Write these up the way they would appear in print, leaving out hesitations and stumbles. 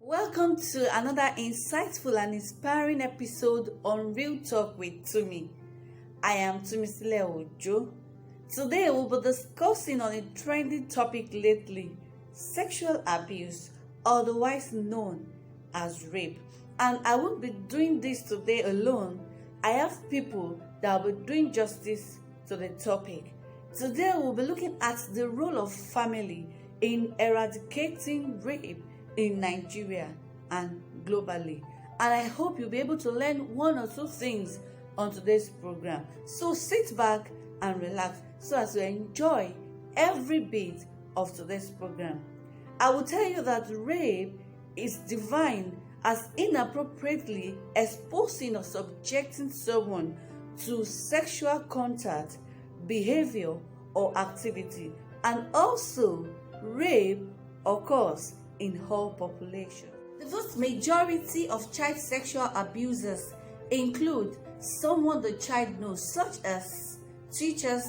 Welcome to another insightful and inspiring episode on Real Talk with Tumi. I am Tumisile Ojo. Today we'll be discussing on a trending topic lately, sexual abuse, otherwise known as rape. And I won't be doing this today alone. I have people that will be doing justice to the topic. Today we'll be looking at the role of family in eradicating rape in Nigeria and globally. And I hope you'll be able to learn one or two things on today's program. So sit back and relax so as to enjoy every bit of today's program. I will tell you that rape is defined as inappropriately exposing or subjecting someone to sexual contact, behavior, or activity. And also, rape occurs in whole population. The vast majority of child sexual abusers include someone the child knows, such as teachers,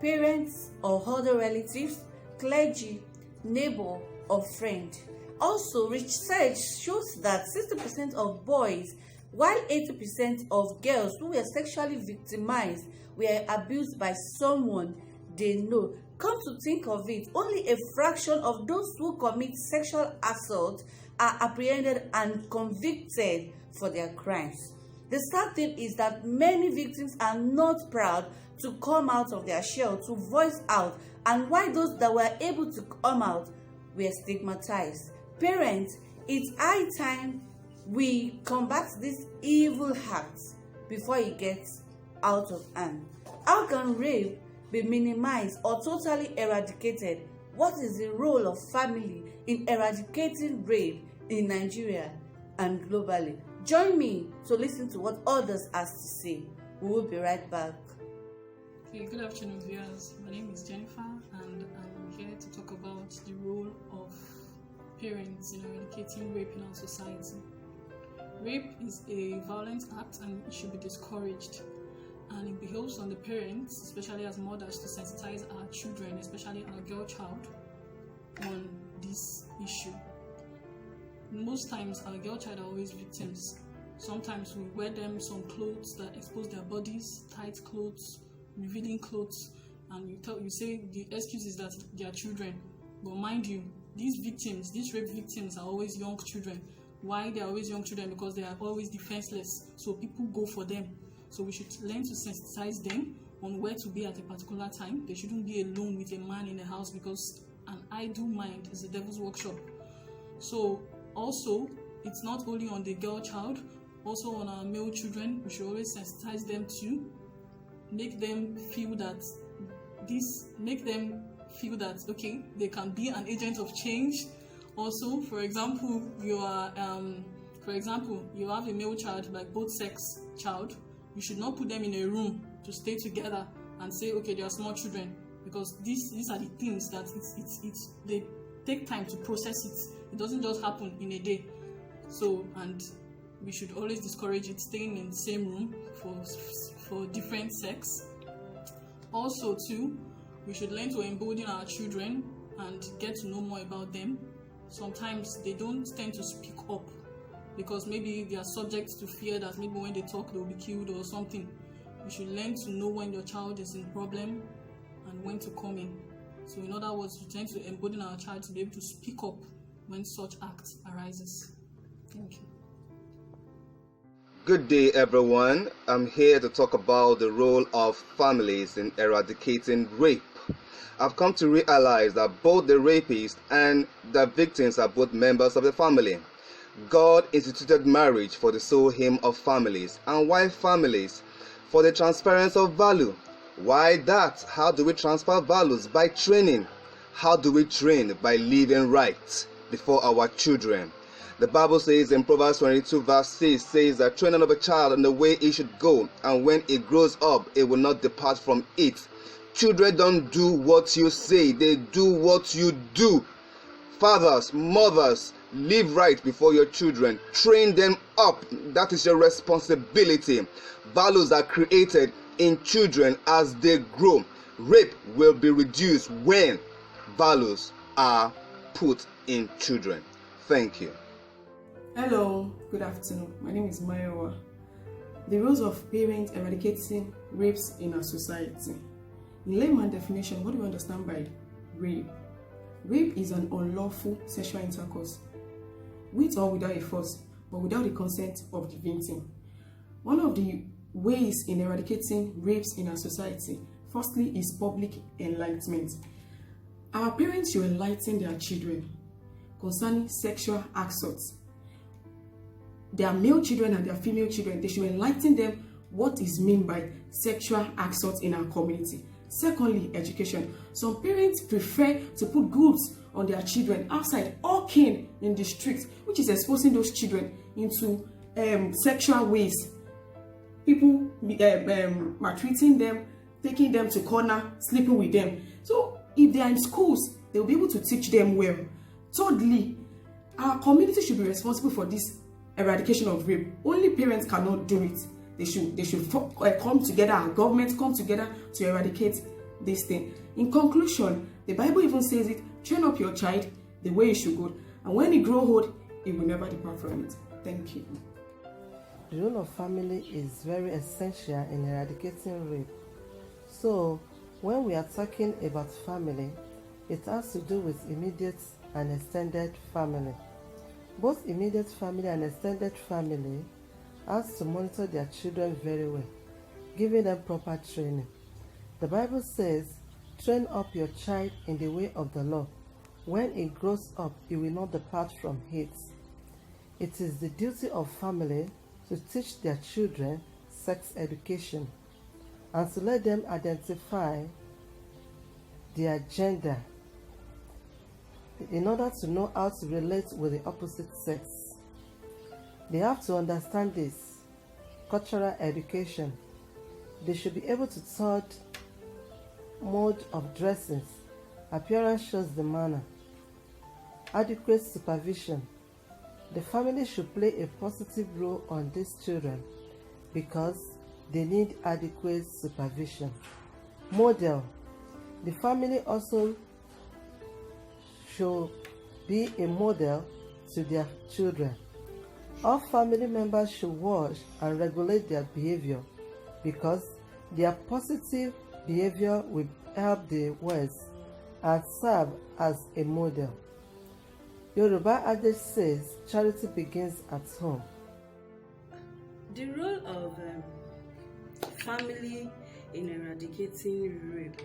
parents or other relatives, clergy, neighbor or friend. Also, research shows that 60% of boys, while 80% of girls who were sexually victimized were abused by someone they know. Come to think of it, only a fraction of those who commit sexual assault are apprehended and convicted for their crimes. The sad thing is that many victims are not proud to come out of their shell, to voice out, and while those that were able to come out were stigmatized. Parents, it's high time we combat this evil act before it gets out of hand. How can rape be minimized or totally eradicated? What is the role of family in eradicating rape in Nigeria and globally? Join me to listen to what others have to say. We will be right back. Okay, good afternoon, viewers. My name is Jennifer, and I'm here to talk about the role of parents in eradicating rape in our society. Rape is a violent act and it should be discouraged. And it behoves on the parents, especially as mothers, to sensitize our children, especially our girl child, on this issue. Most times, our girl child are always victims. Sometimes we wear them some clothes that expose their bodies, tight clothes, revealing clothes, and you say the excuse is that they are children. But mind you, these rape victims are always young children. Why they are always young children? Because they are always defenseless. So people go for them. So we should learn to sensitize them on where to be at a particular time. They shouldn't be alone with a man in the house, because an idle mind is the devil's workshop. So also, it's not only on the girl child, also on our male children. We should always sensitize them to make them feel that okay, they can be an agent of change. Also, for example, you have a male child, like both sex child. You should not put them in a room to stay together and say, okay, they are small children, because these are the things that they take time to process it. It doesn't just happen in a day. So, and we should always discourage it, staying in the same room for different sex. Also, too, we should learn to embolden our children and get to know more about them. Sometimes they don't tend to speak up, because maybe they are subject to fear that maybe when they talk they'll be killed or something. You should learn to know when your child is in problem and when to come in. So in other words, we tend to embolden our child to be able to speak up when such act arises. Thank you. Good day, everyone. I'm here to talk about the role of families in eradicating rape. I've come to realize that both the rapist and the victims are both members of the family. God instituted marriage for the sole aim of families. And why families? For the transference of value. Why that? How do we transfer values? By training. How do we train? By living right before our children. The Bible says in Proverbs 22 verse 6 says that training of a child in the way he should go, and when it grows up, it will not depart from it. Children don't do what you say, they do what you do. Fathers, mothers, live right before your children. Train them up. That is your responsibility. Values are created in children as they grow. Rape will be reduced when values are put in children. Thank you. Hello, good afternoon. My name is Mayowa. The roles of parents eradicating rapes in our society. In layman definition, what do we understand by rape? Rape is an unlawful sexual intercourse, with or without a force, but without the consent of the victim. One of the ways in eradicating rapes in our society, firstly, is public enlightenment. Our parents should enlighten their children concerning sexual assaults. Their male children and their female children, they should enlighten them what is meant by sexual assault in our community. Secondly, education. Some parents prefer to put goods on their children outside, hawking in the streets, which is exposing those children into sexual ways. People maltreating them, taking them to corner, sleeping with them. So if they are in schools, they will be able to teach them well. Thirdly, our community should be responsible for this eradication of rape. Only parents cannot do it. They should come together, and governments come together to eradicate this thing. In conclusion, the Bible even says it: train up your child the way he should go, and when he grow old, he will never depart from it. Thank you. The role of family is very essential in eradicating rape. So, when we are talking about family, it has to do with immediate and extended family. Both immediate family and extended family has to monitor their children very well, giving them proper training. The Bible says, train up your child in the way of the Lord. When he grows up, he will not depart from it. It is the duty of family to teach their children sex education and to let them identify their gender in order to know how to relate with the opposite sex. They have to understand this. Cultural education. They should be able to third mode of dressing. Appearance shows the manner. Adequate supervision. The family should play a positive role on these children because they need adequate supervision. Model. The family also should be a model to their children. All family members should watch and regulate their behavior because their positive behavior will help the West and serve as a model. Yoruba adage says charity begins at home. The role of family in eradicating rape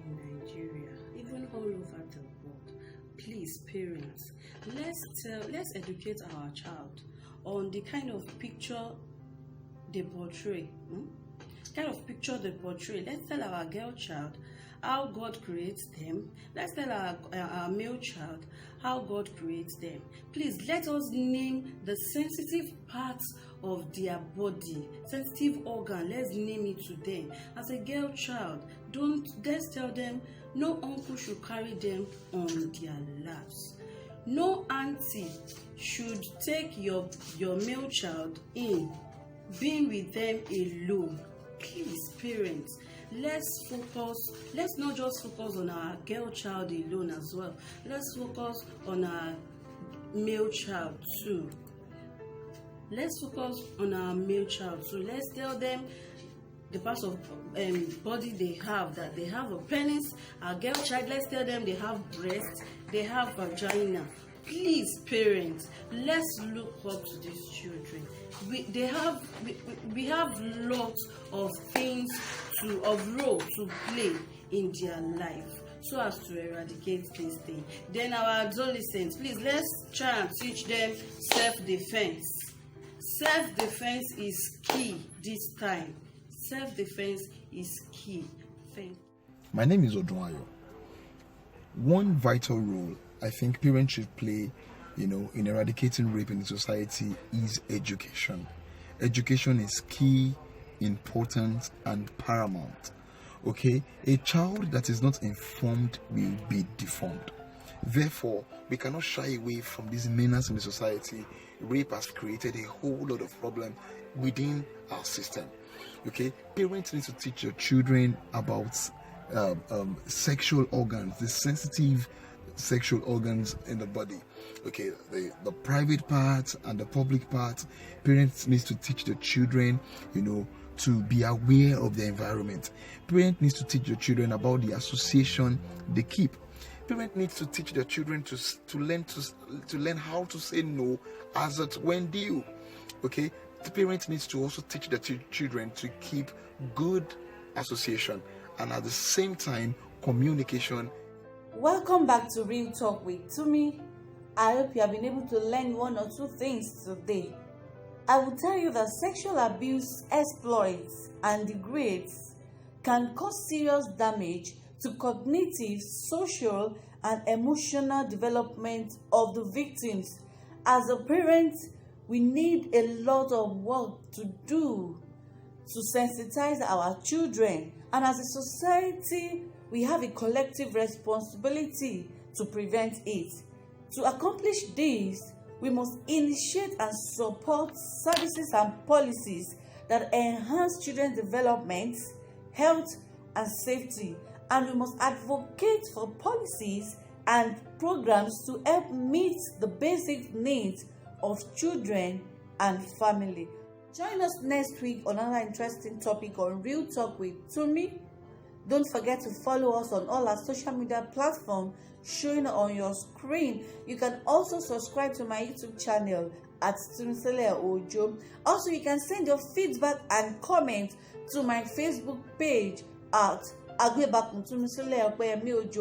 in Nigeria, even all over the world. Please, parents, let's educate our child on the kind of picture they portray. Let's tell our girl child how God creates them. Let's tell our male child how God creates them. Please let us name the sensitive parts of their body, sensitive organ. Let's name it to them. As a girl child, let's tell them no uncle should carry them on their laps. No auntie should take your male child in, being with them alone. Please, parents, let's not just focus on our girl child alone as well. Let's focus on our male child too. Let's tell them the parts of body they have, that they have a penis. Our girl child, let's tell them they have breasts, they have vagina. Please, parents, let's look up to these children. We have lots of things role to play in their life so as to eradicate this thing. Then our adolescents, please, let's try and teach them self-defense. Self-defense is key this time. Self-defense is key. Thank you. My name is Odunwayo. One vital role I think parents should play, in eradicating rape in the society is education. Education is key, important, and paramount. Okay? A child that is not informed will be deformed. Therefore, we cannot shy away from this menace in the society. Rape has created a whole lot of problem within our system. Okay? Parents need to teach your children about sexual organs, the sensitive sexual organs in the body. Okay, the private part and the public part. Parents need to teach the children, to be aware of the environment. Parents need to teach the children about the association they keep. Parents need to teach their children to learn how to say no as it when due. Okay, the parents need to also teach the children to keep good association and at the same time communication. Welcome back to Real Talk with Tumi. I hope you have been able to learn one or two things today. I will tell you that sexual abuse exploits and degrades can cause serious damage to cognitive, social, and emotional development of the victims. As a parent, we need a lot of work to do to sensitize our children, and as a society, we have a collective responsibility to prevent it. To accomplish this, we must initiate and support services and policies that enhance children's development, health, and safety. And we must advocate for policies and programs to help meet the basic needs of children and family. Join us next week on another interesting topic on Real Talk with Tumi. Don't forget to follow us on all our social media platforms showing on your screen. You can also subscribe to my YouTube channel at Tumisile Ojo. Also, you can send your feedback and comments to my Facebook page at Agbebakuntumisile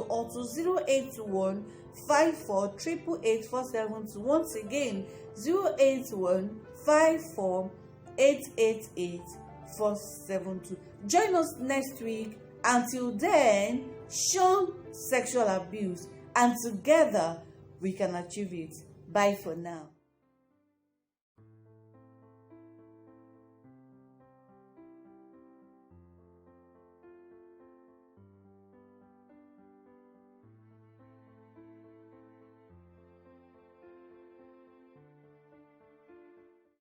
or to 081 54 888 Once again, 081 54 888 472. Join us next week. Until then, shun sexual abuse, and together we can achieve it. Bye for now.